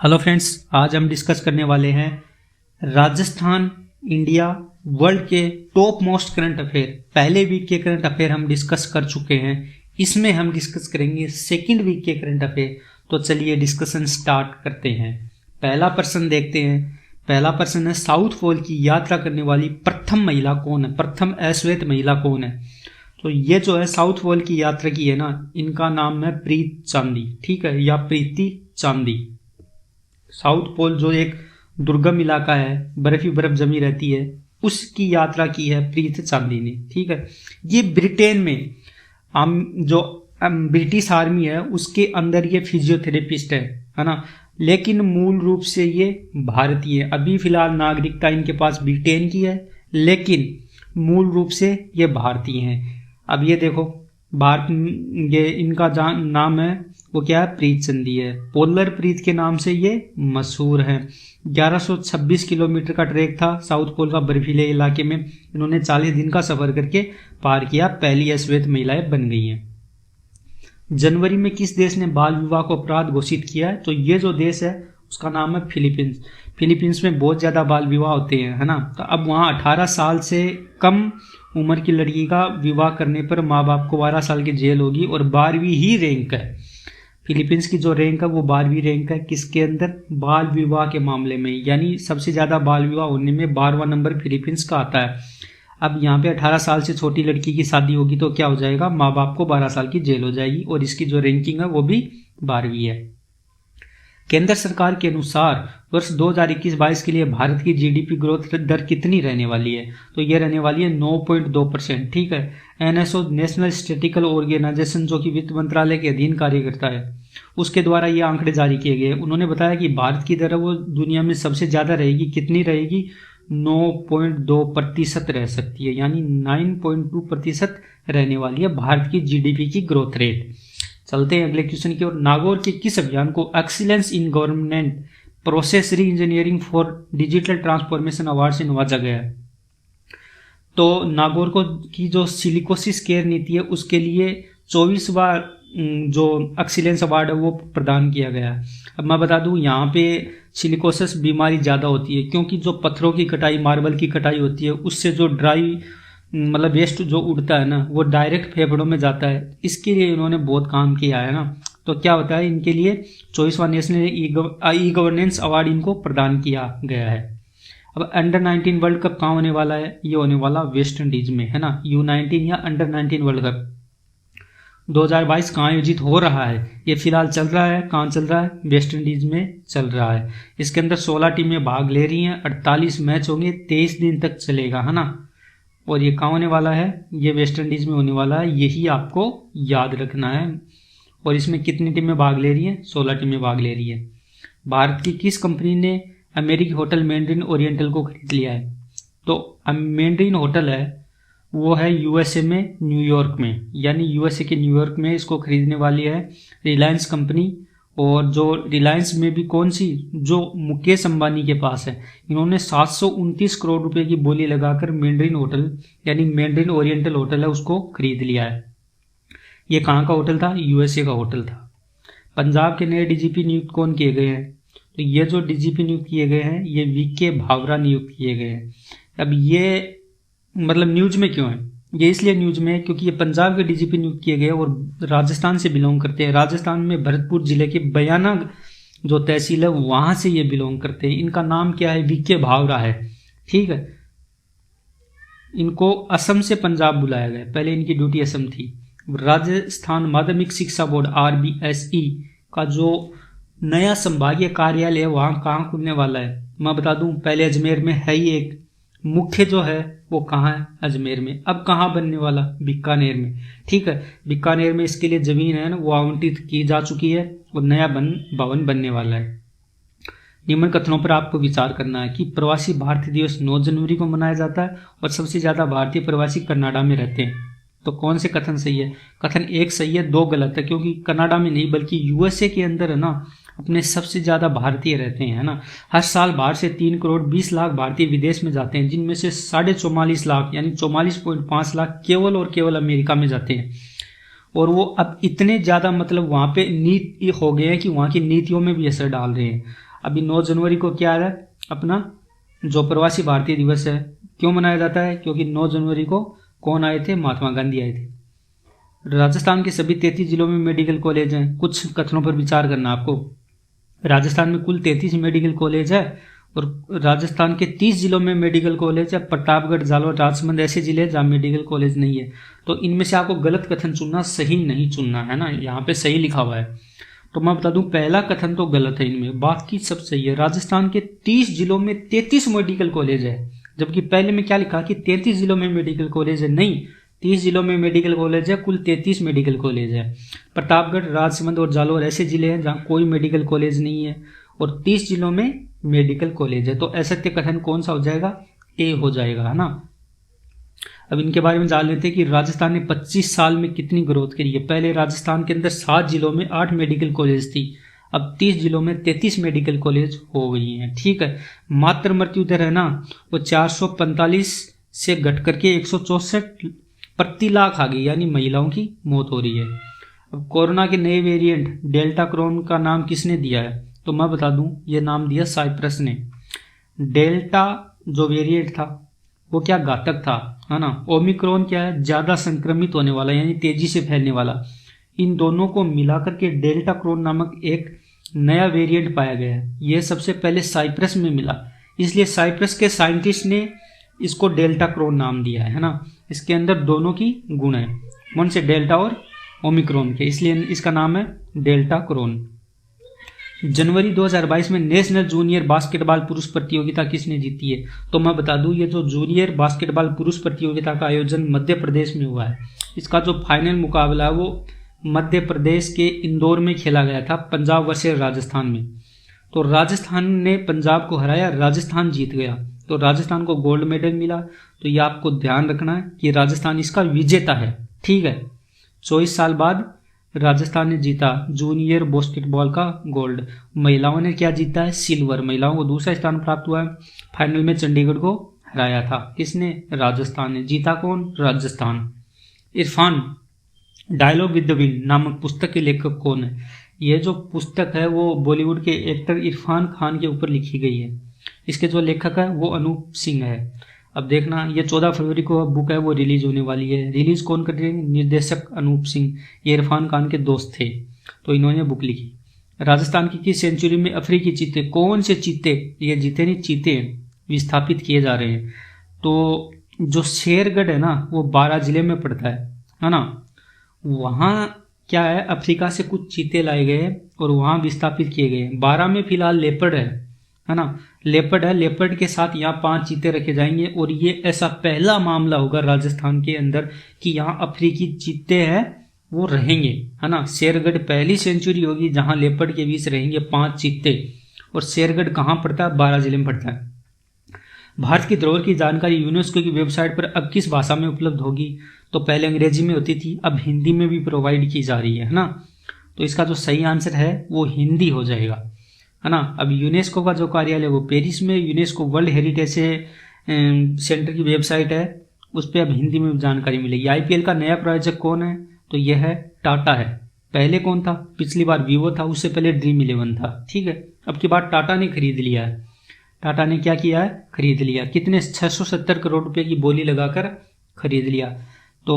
Hello friends, आज हम discuss करने वाले हैं राजस्थान इंडिया वर्ल्ड के टॉप मोस्ट करंट अफेयर। पहले वीक के करंट अफेयर हम डिस्कस कर चुके हैं, इसमें हम डिस्कस करेंगे सेकंड वीक के करंट अफेयर। तो चलिए डिस्कशन स्टार्ट करते हैं। पहला प्रश्न देखते हैं। पहला प्रश्न है, साउथ पोल की यात्रा करने वाली प्रथम महिला कौन है? प्रथम अश्वेत महिला कौन है? तो ये जो है साउथ पोल की यात्रा की है ना, इनका नाम है प्रीत चांदी, ठीक है, या प्रीति चांदी। साउथ पोल जो एक दुर्गम इलाका है, बर्फ ही बर्फ जमी रहती है, उसकी यात्रा की है प्रीत चांदी ने, ठीक है। ये ब्रिटेन में जो ब्रिटिश आर्मी है उसके अंदर ये फिजियोथेरेपिस्ट है ना, लेकिन मूल रूप से ये भारतीय है। अभी फिलहाल नागरिकता इनके पास ब्रिटेन की है, लेकिन मूल रूप से ये भारतीय हैं। अब ये देखो, भारत, ये इनका नाम है वो क्या है? प्रीत चंदी है। पोलर प्रीत के नाम से ये मशहूर है। 1126 किलोमीटर का ट्रैक था साउथ पोल का बर्फीले इलाके में, इन्होंने 40 दिन का सफर करके पार किया। पहली अश्वेत महिलाएं बन गई हैं। जनवरी में किस देश ने बाल विवाह को अपराध घोषित किया है? तो ये जो देश है उसका नाम है फिलीपींस। फिलीपींस में बहुत ज़्यादा बाल विवाह होते हैं, है ना। तो अब वहाँ 18 साल से कम उम्र की लड़की का विवाह करने पर माँ बाप को 12 साल की जेल होगी, और 12वीं ही रैंक है। फिलीपींस की जो रैंक है वो 12वीं रैंक है। किसके अंदर? बाल विवाह के मामले में, यानी सबसे ज़्यादा बाल विवाह होने में 12वां नंबर फिलीपींस का आता है। अब यहाँ पे 18 साल से छोटी लड़की की शादी होगी तो क्या हो जाएगा? माँ बाप को 12 साल की जेल हो जाएगी, और इसकी जो रैंकिंग है वो भी 12वीं है। केंद्र सरकार के अनुसार वर्ष 2021-22 के लिए भारत की जीडीपी ग्रोथ दर कितनी रहने वाली है? तो ये रहने वाली है 9.2%, ठीक है। एनएसओ नेशनल स्टैटिस्टिकल ऑर्गेनाइजेशन, जो कि वित्त मंत्रालय के अधीन कार्य करता है, उसके द्वारा ये आंकड़े जारी किए गए। उन्होंने बताया कि भारत की दर वो दुनिया में सबसे ज़्यादा रहेगी। कितनी रहेगी? 9.2% रह सकती है, यानी 9.2% रहने वाली है भारत की जीडीपी की ग्रोथ रेट। चलते हैं अगले क्वेश्चन की ओर। नागौर के किस अभियान को एक्सीलेंस इन गवर्नमेंट प्रोसेस री engineering for digital transformation award से नवाजा गया है? तो नागौर को की जो सिलिकोसिस केयर नीति है उसके लिए 24वां जो एक्सीलेंस अवार्ड है वो प्रदान किया गया है। अब मैं बता दूं, यहाँ पे सिलिकोसिस बीमारी ज़्यादा होती है, क्योंकि जो पत्थरों की कटाई, मार्बल की कटाई होती है, उससे जो ड्राई मतलब वेस्ट जो उड़ता है ना, वो डायरेक्ट फेफड़ों में जाता है। इसके लिए इन्होंने बहुत काम किया है ना। तो क्या होता है, इनके लिए 24वां नेशनल ई गवर्नेंस अवार्ड इनको प्रदान किया गया है। अब अंडर-19 वर्ल्ड कप कहाँ होने वाला है? ये होने वाला वेस्ट इंडीज में, है ना। U19 या अंडर-19 वर्ल्ड कप 2022 कहाँ आयोजित हो रहा है? ये फिलहाल चल रहा है। कहाँ चल रहा है? वेस्ट इंडीज में चल रहा है। इसके अंदर 16 टीमें भाग ले रही हैं। 48 मैच होंगे, 23 दिन तक चलेगा, है ना। और ये कहाँ होने वाला है? ये वेस्ट इंडीज में होने वाला है, यही आपको याद रखना है। और इसमें कितनी टीमें भाग ले रही हैं? 16 टीमें भाग ले रही है। भारत की किस कंपनी ने अमेरिकी होटल मैंड्रिन ओरिएंटल को खरीद लिया है? तो मैंड्रिन होटल है वो है यूएसए में, न्यूयॉर्क में, यानी यूएसए के न्यूयॉर्क में इसको खरीदने वाली है रिलायंस कंपनी। और जो रिलायंस में भी कौन सी, जो मुकेश अंबानी के पास है, इन्होंने 729 करोड़ रुपए की बोली लगाकर मैंड्रिन होटल यानी मैंड्रिन ओरिएंटल होटल है उसको खरीद लिया है। ये कहाँ का होटल था? यूएसए का होटल था। पंजाब के नए डीजीपी नियुक्त कौन किए गए हैं? तो ये जो डीजीपी नियुक्त किए गए हैं ये वीके भावरा नियुक्त किए गए हैं। अब ये मतलब न्यूज में क्यों है? ये इसलिए न्यूज में है क्योंकि ये पंजाब के डीजीपी नियुक्त किए गए और राजस्थान से बिलोंग करते हैं। राजस्थान में भरतपुर जिले के बयाना जो तहसील है वहां से ये बिलोंग करते हैं। इनका नाम क्या है? वीके भावरा है, ठीक है। इनको असम से पंजाब बुलाया गया, पहले इनकी ड्यूटी असम थी। राजस्थान माध्यमिक शिक्षा बोर्ड RBSE का जो नया संभागीय कार्यालय है वहाँ कहाँ खुलने वाला है? मैं बता दूं, पहले अजमेर में है ही एक, मुख्य जो है वो कहाँ है? अजमेर में। अब कहाँ बनने वाला? बीकानेर में, ठीक है। बीकानेर में इसके लिए जमीन है ना वो आवंटित की जा चुकी है और नया भवन बनने वाला है। निम्न कथनों पर आपको विचार करना है कि प्रवासी भारतीय दिवस 9 जनवरी को मनाया जाता है और सबसे ज्यादा भारतीय प्रवासी कनाडा में रहते हैं। तो कौन से कथन सही है? कथन 1 सही है, 2 गलत है, क्योंकि कनाडा में नहीं बल्कि यूएसए के अंदर है ना अपने सबसे ज़्यादा भारतीय रहते हैं, है ना। हर साल बाहर से 3 करोड़ 20 लाख भारतीय विदेश में जाते हैं, जिनमें से 44.5 लाख यानी 44.5 लाख केवल और केवल अमेरिका में जाते हैं। और वो अब इतने ज़्यादा मतलब वहाँ पे नीति हो गए हैं कि वहाँ की नीतियों में भी असर डाल रहे हैं। अभी 9 जनवरी को क्या है अपना जो प्रवासी भारतीय दिवस है, क्यों मनाया जाता है? क्योंकि 9 जनवरी को कौन आए थे? महात्मा गांधी आए थे। राजस्थान के सभी 33 जिलों में मेडिकल कॉलेज हैं। कुछ कथनों पर विचार करना आपको। राजस्थान में कुल 33 मेडिकल कॉलेज है और राजस्थान के 30 जिलों में मेडिकल कॉलेज है। प्रतापगढ़, जालौर, राजसमंद ऐसे जिले हैं जहाँ मेडिकल कॉलेज नहीं है। तो इनमें से आपको गलत कथन चुनना, सही नहीं चुनना है ना। यहाँ पे सही लिखा हुआ है तो मैं बता दूं पहला कथन तो गलत है, इनमें बाकी सब सही है। राजस्थान के 30 जिलों में 33 मेडिकल कॉलेज है, जबकि पहले में क्या लिखा कि 33 जिलों में मेडिकल कॉलेज है। नहीं, 30 जिलों में मेडिकल कॉलेज है, कुल 33 मेडिकल कॉलेज है। प्रतापगढ़, राजसमंद और जालौर ऐसे जिले हैं जहाँ कोई मेडिकल कॉलेज नहीं है और 30 जिलों में मेडिकल कॉलेज है। तो असत्य कथन कौन सा हो जाएगा? ए हो जाएगा, है ना। अब इनके बारे में जान लेते हैं कि राजस्थान ने 25 साल में कितनी ग्रोथ करी है। पहले राजस्थान के अंदर 7 जिलों में 8 मेडिकल कॉलेज थी, अब 30 जिलों में 33 मेडिकल कॉलेज हो गई हैं। ठीक है। मातृ मृत्यु दर है ना वो 445 से घट करके 164 प्रति लाख आ गई, यानी महिलाओं की मौत हो रही है। अब कोरोना के नए वेरिएंट डेल्टा क्रोन का नाम किसने दिया है? तो मैं बता दूं ये नाम दिया साइप्रस ने। डेल्टा जो वेरिएंट था वो क्या घातक था, है ना। ओमिक्रॉन क्या है? ज्यादा संक्रमित होने वाला, यानी तेजी से फैलने वाला। इन दोनों को मिलाकर के डेल्टा क्रोन नामक एक नया वेरिएंट पाया गया है। यह सबसे पहले साइप्रस में मिला, इसलिए साइप्रस के साइंटिस्ट ने इसको डेल्टा क्रोन नाम दिया है ना। इसके अंदर दोनों की गुण है, कौन से? डेल्टा और ओमिक्रॉन के, इसलिए इसका नाम है डेल्टा क्रोन। जनवरी 2022 में नेशनल जूनियर बास्केटबॉल पुरुष प्रतियोगिता किसने जीती है? तो मैं बता दूं ये जो जूनियर बास्केटबॉल पुरुष प्रतियोगिता का आयोजन मध्य प्रदेश में हुआ है। इसका जो फाइनल मुकाबला है वो मध्य प्रदेश के इंदौर में खेला गया था, पंजाब वर्सेस राजस्थान में। तो राजस्थान ने पंजाब को हराया, राजस्थान जीत गया, तो राजस्थान को गोल्ड मेडल मिला। तो ये आपको ध्यान रखना है कि राजस्थान इसका विजेता है। ठीक है। 24 साल बाद राजस्थान ने जीता जूनियर बास्केटबॉल का गोल्ड। महिलाओं ने क्या जीता है? सिल्वर। महिलाओं को दूसरा स्थान प्राप्त हुआ है। फाइनल में चंडीगढ़ को हराया था, किसने? राजस्थान ने। जीता कौन? Rajasthan. Irfan dialogue with the wind नामक पुस्तक के लेखक कौन है? यह जो पुस्तक है वो बॉलीवुड के एक्टर इरफान खान के ऊपर लिखी गई है। इसके जो लेखक है वो अनूप सिंह है। अब देखना ये 14 फरवरी को बुक है वो रिलीज होने वाली है। रिलीज कौन कर रहे हैं? निर्देशक अनूप सिंह। ये इरफान खान के दोस्त थे, तो इन्होंने बुक लिखी। राजस्थान की किस सेंचुरी में अफ्रीकी चीते, कौन से चीते, ये जीते नहीं चीते विस्थापित किए जा रहे हैं? तो जो शेरगढ़ है ना वो 12 जिले में पड़ता है ना। वहाँ क्या है, अफ्रीका से कुछ चीते लाए गए और वहाँ विस्थापित किए गए। 12 में फिलहाल लेपर्ड है ना। लेपर्ड है, लेपर्ड के साथ यहाँ 5 चीते रखे जाएंगे और ये ऐसा पहला मामला होगा राजस्थान के अंदर कि यहाँ अफ्रीकी चीते हैं वो रहेंगे, है ना। शेरगढ़ पहली सेंचुरी होगी जहाँ लेपर्ड के बीच रहेंगे 5 चीते। और शेरगढ़ कहाँ पड़ता है? 12 जिले में पड़ता है। भारत की धरोहर की जानकारी यूनेस्को की वेबसाइट पर अब किस भाषा में उपलब्ध होगी? तो पहले अंग्रेजी में होती थी, अब हिंदी में भी प्रोवाइड की जा रही है ना। तो इसका जो सही आंसर है वो हिंदी हो जाएगा, है ना। अब यूनेस्को का जो कार्यालय वो पेरिस में, यूनेस्को वर्ल्ड हेरिटेज सेंटर की वेबसाइट है, उस पर अब हिंदी में जानकारी मिलेगी। आईपीएल का नया प्रायोजक कौन है? तो यह है टाटा है। पहले कौन था? पिछली बार वीवो था, उससे पहले ड्रीम 11 था। ठीक है। अब की बार टाटा ने खरीद लिया है। टाटा ने क्या किया है? खरीद लिया। कितने? 670 करोड़ रुपए की बोली लगाकर खरीद लिया। तो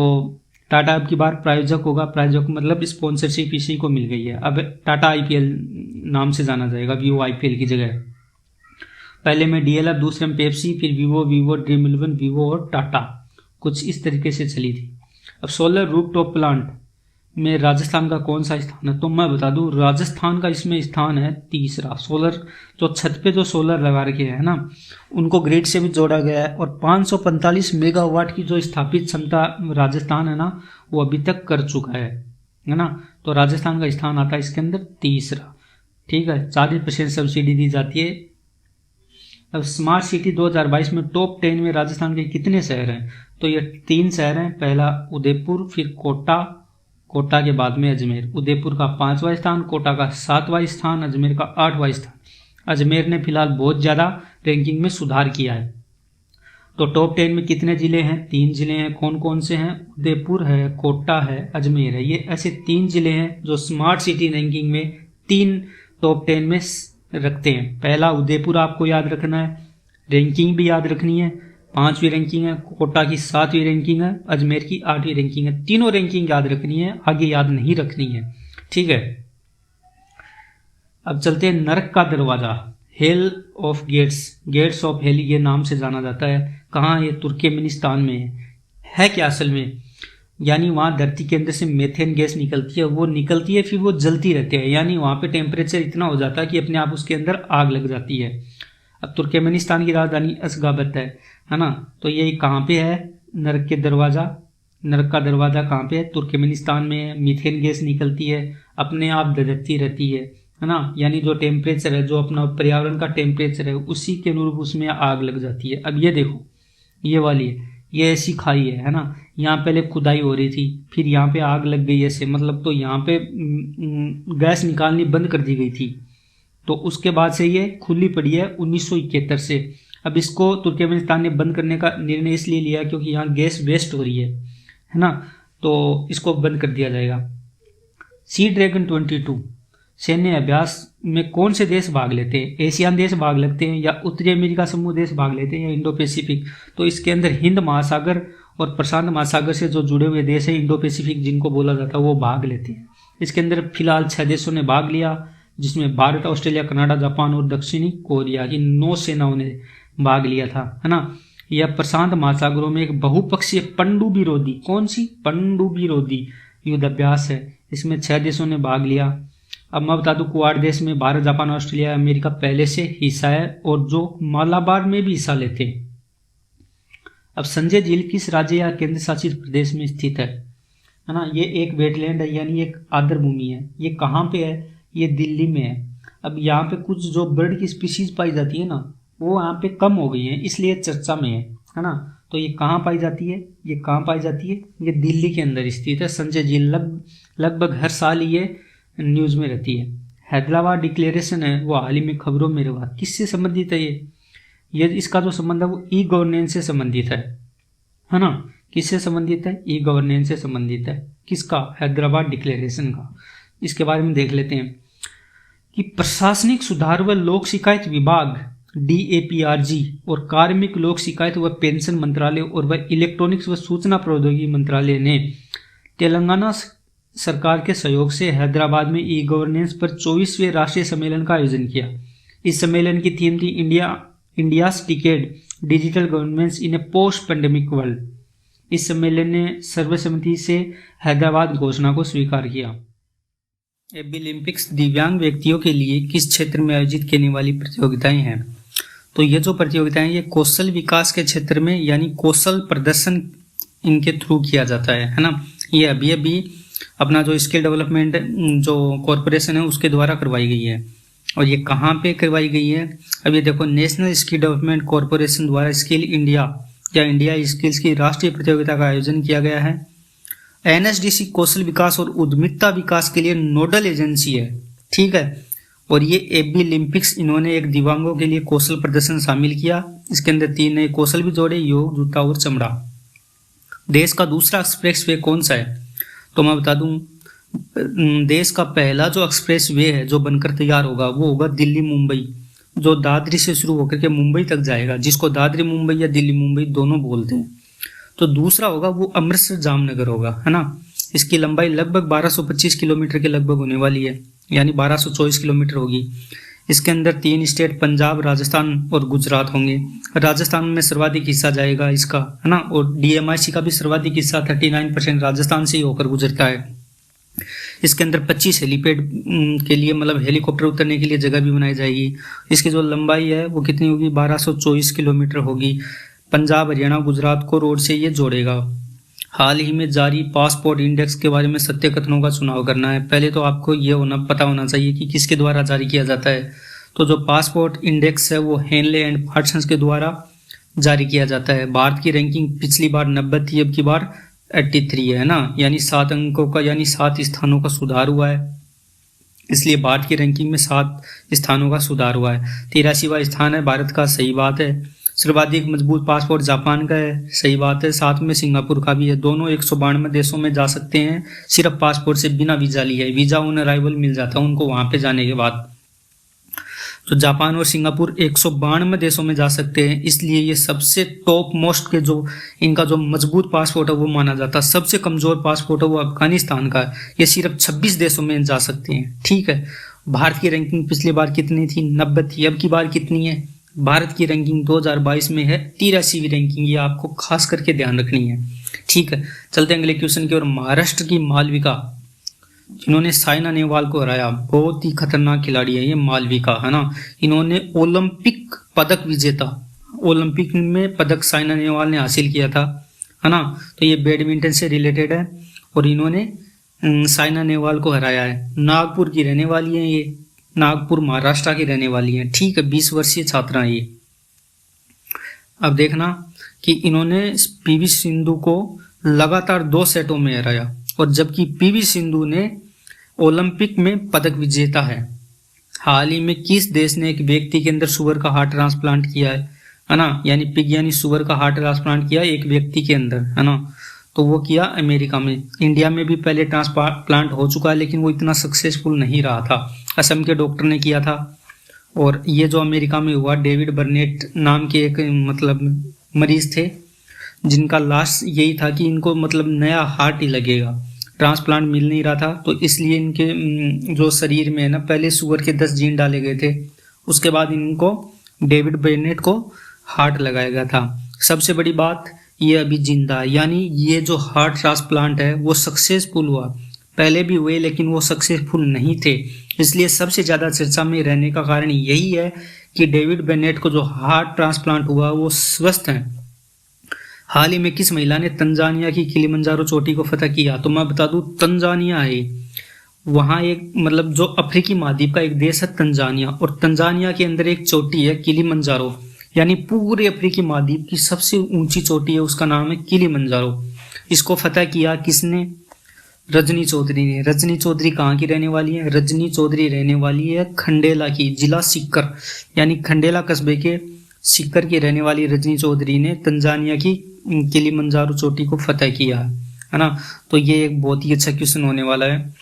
टाटा अब की बार प्रायोजक होगा। प्रायोजक मतलब स्पॉन्सरशिप इसी को मिल गई है। अब टाटा आईपीएल नाम से जाना जाएगा, वीवो आईपीएल की जगह। पहले में डीएलएफ, दूसरे में पेप्सी, फिर वीवो, ड्रीम 11, वीवो और टाटा, कुछ इस तरीके से चली थी। अब सोलर रूफटॉप प्लांट में राजस्थान का कौन सा स्थान है? तो मैं बता दूं राजस्थान का इसमें स्थान है तीसरा। सोलर जो छत पे जो सोलर लगा रखे हैं ना उनको ग्रिड से भी जोड़ा गया है और 545 मेगावाट की जो स्थापित क्षमता राजस्थान है ना वो अभी तक कर चुका है ना। तो राजस्थान का स्थान आता है इसके अंदर तीसरा। ठीक है। 40% सब्सिडी दी जाती है। अब स्मार्ट सिटी 2022 में टॉप 10 में राजस्थान के कितने शहर हैं? तो ये 3 शहर हैं। पहला उदयपुर, फिर कोटा के बाद में अजमेर। उदयपुर का 5वां स्थान, कोटा का 7वां स्थान, अजमेर का 8वां स्थान। अजमेर ने फिलहाल बहुत ज़्यादा रैंकिंग में सुधार किया है। तो टॉप 10 में कितने जिले हैं? 3 जिले हैं। कौन कौन से हैं? उदयपुर है, कोटा है, अजमेर है। ये ऐसे 3 जिले हैं जो स्मार्ट सिटी रैंकिंग में 3 टॉप 10 में रखते हैं। पहला उदयपुर आपको याद रखना है, रैंकिंग भी याद रखनी है, 5वीं रैंकिंग है, कोटा की 7वीं रैंकिंग है, अजमेर की 8वीं रैंकिंग है। तीनों रैंकिंग याद रखनी है, आगे याद नहीं रखनी है, ठीक है। अब चलते हैं नरक का दरवाजा, hell of gates, gates of hell ये नाम से जाना जाता है। कहाँ? ये तुर्कमेनिस्तान में है क्या असल में? यानी वहाँ धरती के अंदर से मेथेन गैस निकलती है, वो निकलती है फिर वो जलती रहती है, यानी वहाँ पे टेम्परेचर इतना हो जाता है कि अपने आप उसके अंदर आग लग जाती है। अब तुर्कमेनिस्तान की राजधानी अशगाबत है ना। तो ये कहाँ पे है? नरक के दरवाज़ा, नरक का दरवाज़ा कहाँ पे है? तुर्कमेनिस्तान में है। मीथेन गैस निकलती है, अपने आप धधकती रहती है ना। यानी जो टेम्परेचर है, जो अपना पर्यावरण का टेम्परेचर है, उसी के अनुरूप उसमें आग लग जाती है। अब ये देखो, ये वाली है, ये ऐसी खाई है ना। यहाँ पहले खुदाई हो रही थी, फिर यहाँ पे आग लग गई ऐसे, मतलब तो यहाँ पे गैस निकालनी बंद कर दी गई थी। तो उसके बाद से ये खुली पड़ी है 1971 से। अब इसको तुर्कमेनिस्तान ने बंद करने का निर्णय इसलिए लिया क्योंकि यहाँ गैस वेस्ट हो रही है ना, तो इसको बंद कर दिया जाएगा। सी ड्रैगन 22 सैन्य अभ्यास में कौन से देश भाग लेते हैं? एशियान देश भाग लेते हैं, या उत्तरी अमेरिका समूह देश भाग लेते हैं, या इंडो पैसिफिक? तो इसके अंदर हिंद महासागर और प्रशांत महासागर से जो जुड़े हुए देश हैं, इंडो पैसिफिक जिनको बोला जाता है, वो भाग लेते हैं। इसके अंदर फिलहाल 6 देशों ने भाग लिया, जिसमें भारत, ऑस्ट्रेलिया, कनाडा, जापान और दक्षिणी कोरिया की 9 सेनाओं ने भाग लिया था, है ना। यह प्रशांत महासागरों में एक बहुपक्षीय पनडुब्बी रोधी, कौन सी? पनडुब्बी रोधी युद्ध अभ्यास है। इसमें 6 देशों ने भाग लिया। अब मैं बता दूं, क्वाड देश में भारत, जापान, ऑस्ट्रेलिया, अमेरिका पहले से हिस्सा है, और जो मालाबार में भी हिस्सा लेते हैं। अब संजय झील किस राज्य या केंद्र शासित प्रदेश में स्थित है ना। ये एक वेटलैंड है, यानी एक आर्द्र भूमि है। ये कहाँ पे है? ये दिल्ली में है। अब यहाँ पे कुछ जो बर्ड की स्पीशीज पाई जाती है ना, वो यहाँ पे कम हो गई है, इसलिए चर्चा में है ना। तो ये कहाँ पाई जाती है? ये कहाँ पाई जाती है? ये दिल्ली के अंदर स्थित है। संजय झील लगभग हर साल ये न्यूज़ में रहती है। हैदराबाद डिक्लेरेशन है, वो हाल ही में खबरों में रहा। किससे संबंधित है ये इसका जो संबंध है वो ई गवर्नेंस से संबंधित है ना। किससे संबंधित है? ई गवर्नेंस से संबंधित है। किसका? हैदराबाद डिक्लेरेशन का। इसके बारे में देख लेते हैं कि प्रशासनिक सुधार व लोक शिकायत विभाग DAPRG और कार्मिक लोक शिकायत व पेंशन मंत्रालय और वह इलेक्ट्रॉनिक्स व सूचना प्रौद्योगिकी मंत्रालय ने तेलंगाना सरकार के सहयोग से हैदराबाद में ई गवर्नेंस पर 24वें राष्ट्रीय सम्मेलन का आयोजन किया। इस सम्मेलन की थीम थी इंडियाज टिकेड डिजिटल गवर्नेंस इन ए पोस्ट पेंडेमिक वर्ल्ड। इस सम्मेलन ने सर्वसम्मति से हैदराबाद घोषणा को स्वीकार किया। एबी ओलंपिक्स दिव्यांग व्यक्तियों के लिए किस क्षेत्र में आयोजित करने वाली प्रतियोगिताएं हैं? तो ये जो प्रतियोगिताएं ये कौशल विकास के क्षेत्र में, यानी कौशल प्रदर्शन इनके थ्रू किया जाता है ना। ये अभी अपना जो स्किल डेवलपमेंट जो कॉरपोरेशन है उसके द्वारा करवाई गई है। और ये कहाँ पे करवाई गई है? अब ये देखो, नेशनल स्किल डेवलपमेंट कॉरपोरेशन द्वारा स्किल इंडिया या इंडिया स्किल्स की राष्ट्रीय प्रतियोगिता का आयोजन किया गया है। NSDC कौशल विकास और उद्यमिता विकास के लिए नोडल एजेंसी है, ठीक है। और ये एबी ओलंपिक्स इन्होंने एक दिव्यांगों के लिए कौशल प्रदर्शन शामिल किया। इसके अंदर 3 नए कौशल भी जोड़े, योग, जूता और चमड़ा। देश का दूसरा एक्सप्रेस वे कौन सा है? तो मैं बता दूं, देश का पहला जो एक्सप्रेस वे है जो बनकर तैयार होगा वो होगा दिल्ली मुंबई, जो दादरी से शुरू होकर के मुंबई तक जाएगा, जिसको दादरी मुंबई या दिल्ली मुंबई दोनों बोलते हैं। तो दूसरा होगा वो अमृतसर जामनगर होगा, है ना। इसकी लंबाई लगभग 1225 किलोमीटर के लगभग होने वाली है, यानी 1224 किलोमीटर होगी। इसके अंदर 3 स्टेट पंजाब, राजस्थान और गुजरात होंगे। राजस्थान में सर्वाधिक हिस्सा जाएगा इसका, है ना। और DMIC का भी सर्वाधिक हिस्सा 39% राजस्थान से ही होकर गुजरता है। इसके अंदर 25 हेलीपैड के लिए, मतलब हेलीकॉप्टर उतरने के लिए जगह भी बनाई जाएगी। इसकी जो लंबाई है वो कितनी होगी? 1224 किलोमीटर होगी। पंजाब, हरियाणा, गुजरात को रोड से ये जोड़ेगा। हाल ही में जारी पासपोर्ट इंडेक्स के बारे में सत्य कथनों का चुनाव करना है। पहले तो आपको ये पता होना चाहिए कि किसके द्वारा जारी किया जाता है। तो जो पासपोर्ट इंडेक्स है वो हेनले एंड पार्सन्स के द्वारा जारी किया जाता है। भारत की रैंकिंग पिछली बार 90 थी, अब की बार 83 है ना, यानी 7 अंकों का, यानी 7 स्थानों का सुधार हुआ है। इसलिए भारत की रैंकिंग में 7 स्थानों का सुधार हुआ है। 83वां स्थान है भारत का, सही बात है। सर्वाधिक मजबूत पासपोर्ट जापान का है, सही बात है। साथ में सिंगापुर का भी है। दोनों 192 देशों में जा सकते हैं सिर्फ पासपोर्ट से, बिना वीजा लिए। वीजा ऑन अराइवल मिल जाता है उनको वहां पे जाने के बाद। तो जापान और सिंगापुर 192 देशों में जा सकते हैं, इसलिए ये सबसे टॉप मोस्ट के जो इनका जो मजबूत पासपोर्ट है वो माना जाता है। सबसे कमजोर पासपोर्ट है वो अफगानिस्तान का है, ये सिर्फ 26 देशों में जा सकते हैं। ठीक है, भारत की रैंकिंग पिछली बार कितनी थी? 90 थी। अब की बार कितनी है? भारत की रैंकिंग 2022 में है 83वीं रैंकिंग, ये आपको खास करके ध्यान रखनी है। ठीक है, चलते हैं अगले क्वेश्चन की ओर। महाराष्ट्र की मालविका, जिन्होंने साइना नेहवाल को हराया, बहुत ही खतरनाक खिलाड़ी है ये मालविका, है ना। इन्होंने ओलंपिक पदक विजेता, ओलंपिक में पदक साइना नेहवाल ने हासिल किया था, है ना। तो ये बैडमिंटन से रिलेटेड है और इन्होंने साइना नेहवाल को हराया है। नागपुर की रहने वाली है ये, नागपुर महाराष्ट्र की रहने वाली है। ठीक है, 20 वर्षीय छात्रा है ये। अब देखना कि इन्होंने पीवी सिंधु को लगातार 2 सेटों में हराया, और जबकि पीवी सिंधु ने ओलंपिक में पदक विजेता है। हाल ही में किस देश ने एक व्यक्ति के अंदर सुअर का हार्ट ट्रांसप्लांट किया है ना, यानी पिग यानी सुअर का हार्ट ट्रांसप्लांट किया एक व्यक्ति के अंदर, है ना। तो वो किया अमेरिका में। इंडिया में भी पहले ट्रांसप्लांट हो चुका है, लेकिन वो इतना सक्सेसफुल नहीं रहा था। असम के डॉक्टर ने किया था। और ये जो अमेरिका में हुआ, डेविड बर्नेट नाम के एक मतलब मरीज थे, जिनका लास्ट यही था कि इनको मतलब नया हार्ट ही लगेगा, ट्रांसप्लांट मिल नहीं रहा था। तो इसलिए इनके जो शरीर में है ना, पहले सुअर के 10 जीन डाले गए थे, उसके बाद इनको डेविड बर्नेट को हार्ट लगाया गया था। सबसे बड़ी बात, ये अभी जिंदा है, यानी ये जो हार्ट ट्रांसप्लांट है वो सक्सेसफुल हुआ। पहले भी हुए लेकिन वो सक्सेसफुल नहीं थे, इसलिए सबसे ज़्यादा चर्चा में रहने का कारण यही है कि डेविड बर्नेट को जो हार्ट ट्रांसप्लांट हुआ वो स्वस्थ हैं। हाल ही में किस महिला ने तंजानिया की किलिमंजारो चोटी को फतह किया? तो मैं बता दूं, तंजानिया है वहाँ एक मतलब जो अफ्रीकी महाद्वीप का एक देश है तंजानिया, और तंजानिया के अंदर एक चोटी है किलिमंजारो, यानी पूरे अफ्रीकी महाद्वीप की सबसे ऊंची चोटी है, उसका नाम है किलिमंजारो। इसको फतह किया किसने? रजनी चौधरी ने। रजनी चौधरी कहाँ की रहने वाली है? रजनी चौधरी रहने वाली है खंडेला की, जिला सीकर, यानी खंडेला कस्बे के सीकर की रहने वाली रजनी चौधरी ने तंजानिया की किलिमंजारो चोटी को फतह किया, है ना। तो ये एक बहुत ही अच्छा क्वेश्चन होने वाला है।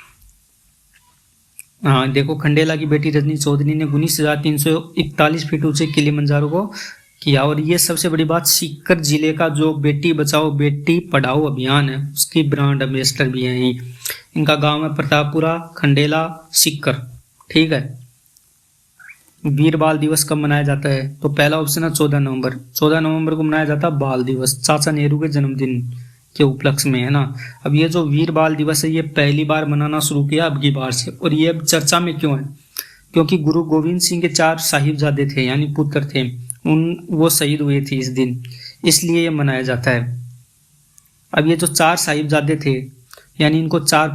हाँ देखो, खंडेला की बेटी रजनी चौधरी ने 19,341 फीट ऊंचे किलिमंजारो को किया। और ये सबसे बड़ी बात, सीकर जिले का जो बेटी बचाओ बेटी पढ़ाओ अभियान है उसकी ब्रांड एम्बेसडर भी है। इनका गांव है प्रतापपुरा, खंडेला, सीकर। ठीक है, वीर बाल दिवस कब मनाया जाता है? तो पहला ऑप्शन है 14 नवंबर। 14 नवंबर को मनाया जाता है बाल दिवस, चाचा नेहरू के जन्मदिन के उपलक्ष्य में, है ना। अब ये जो वीर बाल दिवस है ये पहली बार मनाना शुरू किया अब की बार से, और ये अब चर्चा में क्यों है? क्योंकि गुरु गोविंद सिंह के 4 साहिबजादे थे, यानी पुत्र थे, वो शहीद हुए थे इस दिन, इसलिए ये मनाया जाता है। अब ये जो 4 साहिबजादे थे, यानी इनको 4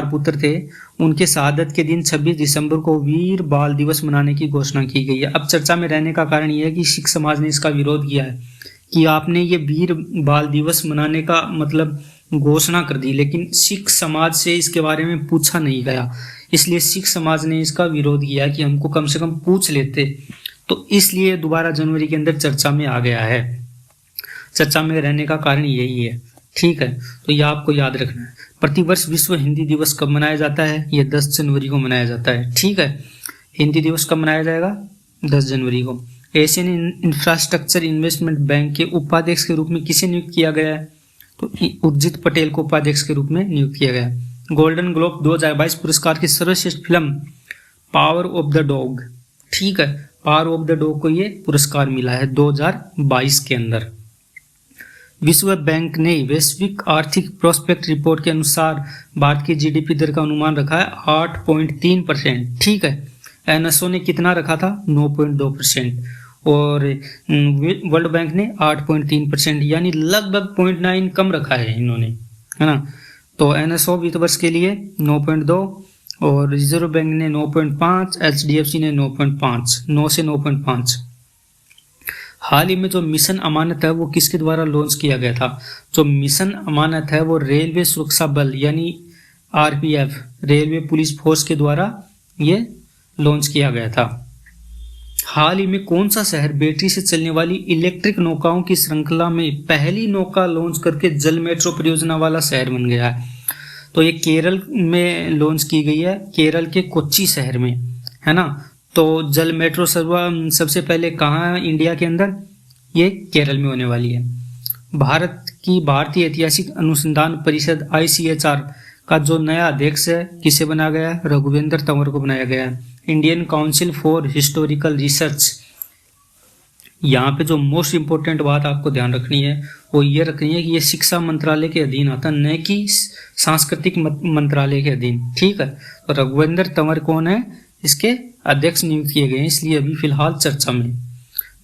पुत्र थे, उनके शहादत के दिन 26 दिसंबर को वीर बाल दिवस मनाने की घोषणा की गई है। अब चर्चा में रहने का कारण यह है कि सिख समाज ने इसका विरोध किया है कि आपने ये वीर बाल दिवस मनाने का मतलब घोषणा कर दी, लेकिन सिख समाज से इसके बारे में पूछा नहीं गया, इसलिए सिख समाज ने इसका विरोध किया कि हमको कम से कम पूछ लेते। तो इसलिए दोबारा जनवरी के अंदर चर्चा में आ गया है। चर्चा में रहने का कारण यही है। ठीक है, तो ये आपको याद रखना है। प्रतिवर्ष विश्व हिंदी दिवस कब मनाया जाता है? ये 10 जनवरी को मनाया जाता है। ठीक है, हिंदी दिवस कब मनाया जाएगा? 10 जनवरी को। एशियन इंफ्रास्ट्रक्चर इन्वेस्टमेंट बैंक के उपाध्यक्ष के रूप में किसे नियुक्त किया गया है? तो उर्जित पटेल को उपाध्यक्ष के रूप में नियुक्त किया गया है। गोल्डन ग्लोब 2022 पुरस्कार की सर्वश्रेष्ठ film power of the dog. ठीक है, पावर ऑफ द डॉग को ये पुरस्कार मिला है 2022 के अंदर। विश्व बैंक ने वैश्विक आर्थिक प्रोस्पेक्ट रिपोर्ट के अनुसार भारत की जीडीपी दर का अनुमान रखा है 8.3%। ठीक है, एनएसओ ने कितना रखा था? 9.2%, और वर्ल्ड बैंक ने 8.3%, यानी लगभग 0.9 कम रखा है इन्होंने, है ना। तो एनएसओ वित्त वर्ष के लिए 9.2 और रिजर्व बैंक ने 9.5, एचडीएफसी ने 9.5, 9 से 9.5। हाल ही में जो मिशन अमानत है वो किसके द्वारा लॉन्च किया गया था? जो मिशन अमानत है वो रेलवे सुरक्षा बल यानी आरपीएफ, रेलवे पुलिस फोर्स के द्वारा ये लॉन्च किया गया था। हाल ही में कौन सा शहर बैटरी से चलने वाली इलेक्ट्रिक नौकाओं की श्रृंखला में पहली नौका लॉन्च करके जल मेट्रो परियोजना वाला शहर बन गया है? तो ये केरल में लॉन्च की गई है, केरल के कोच्चि शहर में, है ना। तो जल मेट्रो सबसे पहले कहाँ है इंडिया के अंदर? ये केरल में होने वाली है। भारत की भारतीय ऐतिहासिक अनुसंधान परिषद ICHR का जो नया अध्यक्ष है किसे बनाया गया है? रघुवेंद्र तंवर को बनाया गया है। Indian council for historical research, यहाँ पे जो मोस्ट इम्पोर्टेंट बात आपको ध्यान रखनी है वो ये रखनी है कि ये शिक्षा मंत्रालय के अधीन आता, न कि सांस्कृतिक मंत्रालय के अधीन। ठीक है, तो रघुवेंद्र तंवर कौन है? इसके अध्यक्ष नियुक्त किए गए हैं, इसलिए अभी फिलहाल चर्चा में।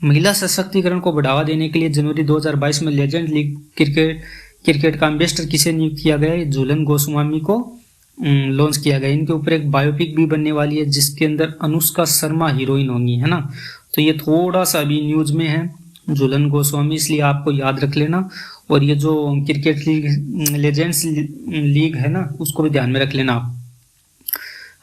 महिला सशक्तिकरण को बढ़ावा देने के लिए जनवरी 2022 में लेजेंड लीग क्रिकेट का एम्बेसडर किसे नियुक्त किया गया है? झूलन गोस्वामी को लॉन्च किया गया। इनके ऊपर एक बायोपिक भी बनने वाली है जिसके अंदर अनुष्का शर्मा हीरोइन होंगी, है ना। तो ये थोड़ा सा अभी न्यूज में है झूलन गोस्वामी, इसलिए आपको याद रख लेना। और ये जो क्रिकेट लीग लेजेंड्स लीग है ना, उसको भी ध्यान में रख लेना आप।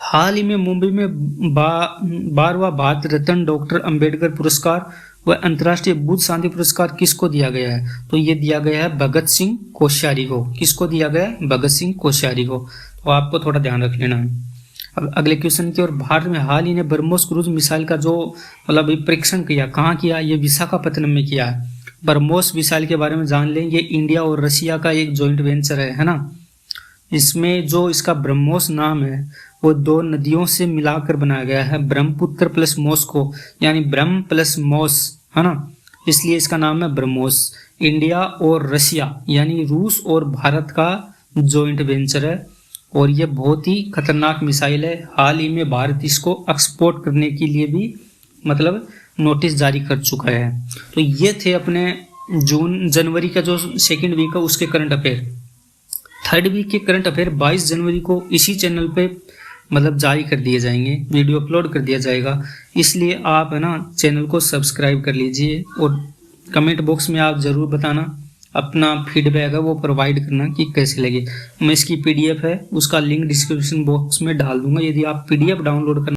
हाल ही में मुंबई में 12वां भारत रत्न डॉक्टर अंबेडकर पुरस्कार व अंतर्राष्ट्रीय बुद्ध शांति पुरस्कार किसको दिया गया है? तो ये दिया गया है भगत सिंह कोश्यारी को। किसको दिया गया है? भगत सिंह कोश्यारी को। तो आपको थोड़ा ध्यान रख लेना है। अब अगले क्वेश्चन की ओर। भारत में हाल ही ने ब्रह्मोस क्रूज मिसाइल का जो परीक्षण किया, कहाँ किया? ये विशाखापत्तनम में किया है। ब्रह्मोस मिसाइल के बारे में जान लें, ये इंडिया और रशिया का एक जॉइंट वेंचर है ना। इसमें जो इसका ब्रह्मोस नाम है वो 2 नदियों से मिलाकर बनाया गया है, ब्रह्मपुत्र प्लस मॉस्को, यानी ब्रह्म प्लस मॉस, है ना, इसलिए इसका नाम है ब्रह्मोस। इंडिया और रशिया यानी रूस और भारत का जॉइंट वेंचर है और ये बहुत ही खतरनाक मिसाइल है। हाल ही में भारत इसको एक्सपोर्ट करने के लिए भी नोटिस जारी कर चुका है। तो ये थे अपने जनवरी का जो सेकेंड वीक है उसके करंट अफेयर। थर्ड वीक के करंट अफेयर 22 जनवरी को इसी चैनल पे जारी कर दिए जाएंगे, वीडियो अपलोड कर दिया जाएगा, इसलिए आप है ना चैनल को सब्सक्राइब कर लीजिए। और कमेंट बॉक्स में आप ज़रूर बताना, अपना फीडबैक है वो प्रोवाइड करना कि कैसे लगे। मैं इसकी PDF है उसका लिंक डिस्क्रिप्शन बॉक्स में डाल दूंगा, यदि आप PDF डाउनलोड करना